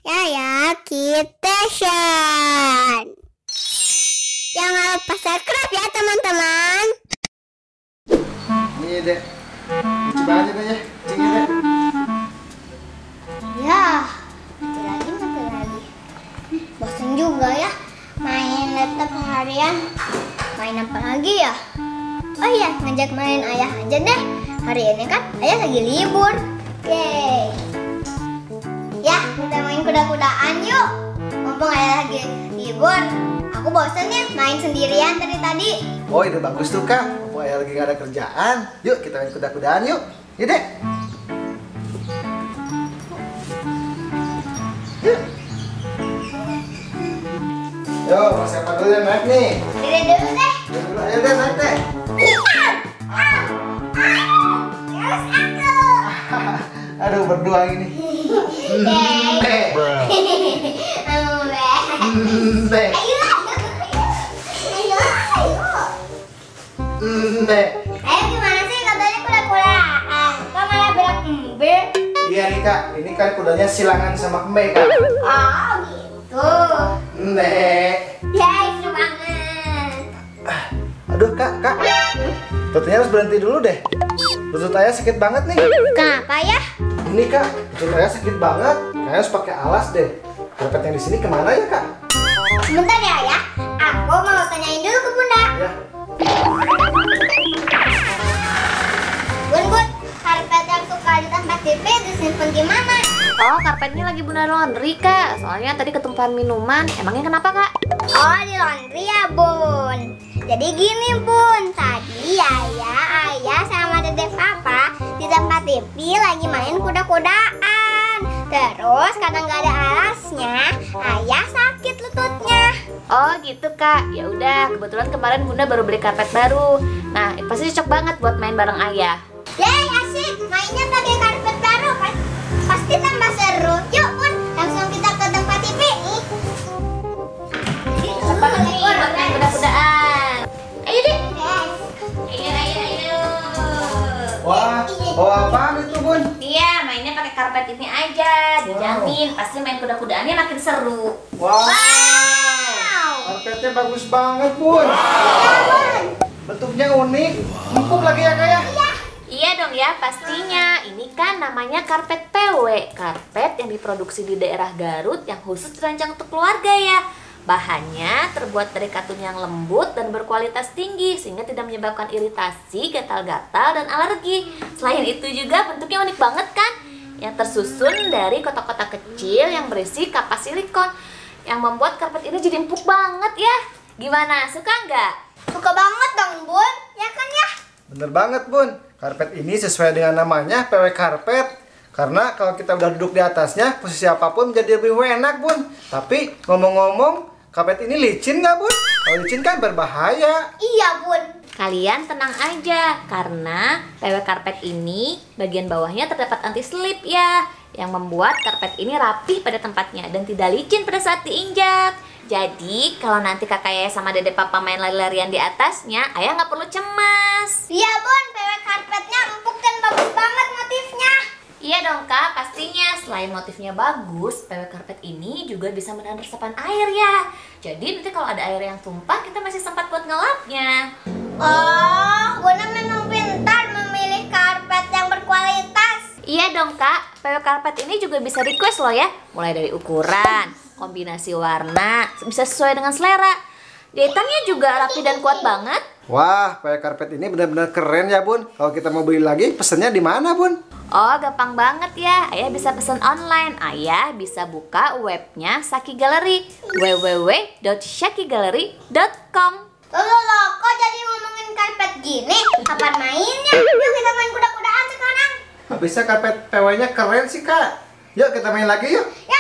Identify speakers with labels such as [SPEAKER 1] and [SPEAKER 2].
[SPEAKER 1] Yaya Kitchen. Jangan lupa subscribe ya teman-teman.
[SPEAKER 2] Ini deh, coba aja deh ya, cingin deh.
[SPEAKER 1] Ya, mati lagi. Bosan juga ya, main laptop harian. Main apa lagi ya? Oh iya, ngajak main ayah aja deh. Hari ini kan ayah lagi libur. Yeay. Ya, kita main kuda-kudaan yuk. Mumpung ayah lagi libur. Aku bosan ya main sendirian dari tadi.
[SPEAKER 2] Oh, itu bagus tuh kak. Mumpung ayah lagi gak ada kerjaan. Yuk kita main kuda-kudaan yuk. Yuk deh. Yuk. Yo, siapa dulu yang naik nih?
[SPEAKER 1] Dede dulu deh.
[SPEAKER 2] Ayo deh naik deh.
[SPEAKER 1] Terus aku.
[SPEAKER 2] Aduh, berdua ini. Deh. Deh. Deh.
[SPEAKER 1] Ayo gimana sih katanya kuda-kudaan? Kok malah bilang embe?
[SPEAKER 2] Iya nih kak, ini kan kudanya silangan sama embe kak.
[SPEAKER 1] Oh gitu.
[SPEAKER 2] Deh.
[SPEAKER 1] Yeay, seru banget.
[SPEAKER 2] Aduh kak. Tentunya harus berhenti dulu deh. Lutut ayah sakit banget nih.
[SPEAKER 1] Kenapa ya?
[SPEAKER 2] Ini kak, lutut ayah sakit banget. Kayaknya harus pakai alas deh. Karpet yang di sini kemana ya kak?
[SPEAKER 1] Sebentar ya ayah. Aku mau tanyain dulu ke bunda.
[SPEAKER 2] Ya.
[SPEAKER 1] Bun, karpet yang suka di tempat TV disimpan di mana?
[SPEAKER 3] Oh, karpetnya lagi bunda laundry, Kak. Soalnya tadi ketumpahan minuman. Emangnya kenapa, Kak?
[SPEAKER 1] Oh, di laundry ya, Bun. Jadi gini, Bun. Tadi ayah sama dede papa di tempat TV lagi main kuda-kudaan. Terus karena nggak ada alasnya, ayah sakit lututnya.
[SPEAKER 3] Oh, gitu, Kak. Ya udah, kebetulan kemarin bunda baru beli karpet baru. Nah, pasti cocok banget buat main bareng ayah.
[SPEAKER 1] Yeay, asik. Mainnya pakai karpet baru kan? Pasti tambah seru. Yuk, Bun. Langsung kita ke tempat TV.
[SPEAKER 3] Apa nih buat main kuda-kudaan? Ayo deh.
[SPEAKER 1] Yes.
[SPEAKER 3] Ayo.
[SPEAKER 2] Wah, bawa apaan itu bun?
[SPEAKER 3] Iya, mainnya pakai karpet ini aja. Dijamin pasti main kuda-kudaannya makin seru.
[SPEAKER 2] Wow.
[SPEAKER 1] Wow.
[SPEAKER 2] Karpetnya bagus banget bun. Bentuknya unik, empuk lagi ya kak ya?
[SPEAKER 3] Iya dong ya, pastinya. Ini kan namanya karpet PW. Karpet yang diproduksi di daerah Garut yang khusus dirancang untuk keluarga ya. Bahannya terbuat dari katun yang lembut dan berkualitas tinggi sehingga tidak menyebabkan iritasi, gatal-gatal, dan alergi. Selain itu juga bentuknya unik banget kan? Yang tersusun dari kotak-kotak kecil yang berisi kapas silikon yang membuat karpet ini jadi empuk banget ya. Gimana, suka nggak?
[SPEAKER 1] Suka banget dong, Bun. Ya kan ya?
[SPEAKER 2] Bener banget bun. Karpet ini sesuai dengan namanya PW karpet. Karena kalau kita udah duduk di atasnya, posisi apapun menjadi lebih enak bun. Tapi ngomong-ngomong, karpet ini licin nggak bun? Kalau licin kan berbahaya.
[SPEAKER 1] Iya, Bun.
[SPEAKER 3] Kalian tenang aja, karena PW karpet ini bagian bawahnya terdapat anti slip ya, yang membuat karpet ini rapi pada tempatnya dan tidak licin pada saat diinjak. Jadi kalau nanti kakak ayah sama dede papa main lari-larian di atasnya, ayah nggak perlu cemas.
[SPEAKER 1] Iya, Bun. PW karpetnya empuk dan bagus banget motifnya.
[SPEAKER 3] Iya dong kak, pastinya selain motifnya bagus, PW karpet ini juga bisa menahan resapan air ya. Jadi nanti kalau ada air yang tumpah, kita masih sempat buat ngelapnya.
[SPEAKER 1] Oh, Bunda memang pintar memilih karpet yang berkualitas.
[SPEAKER 3] Iya dong kak, PW karpet ini juga bisa request loh ya. Mulai dari ukuran, kombinasi warna, bisa sesuai dengan selera. Jahitannya juga rapi dan kuat banget.
[SPEAKER 2] Wah, PW karpet ini benar-benar keren ya bun. Kalau kita mau beli lagi, pesennya di mana bun?
[SPEAKER 3] Oh, gampang banget ya. Ayah bisa pesan online. Ayah bisa buka webnya Shaki Gallery, www.shakigallery.com.
[SPEAKER 1] Loh, kok jadi ngomongin karpet gini? Kapan mainnya? Yuk kita main kuda-kudaan sekarang.
[SPEAKER 2] Bisa karpet PW-nya keren sih kak. Yuk kita main lagi yuk.
[SPEAKER 1] Ya,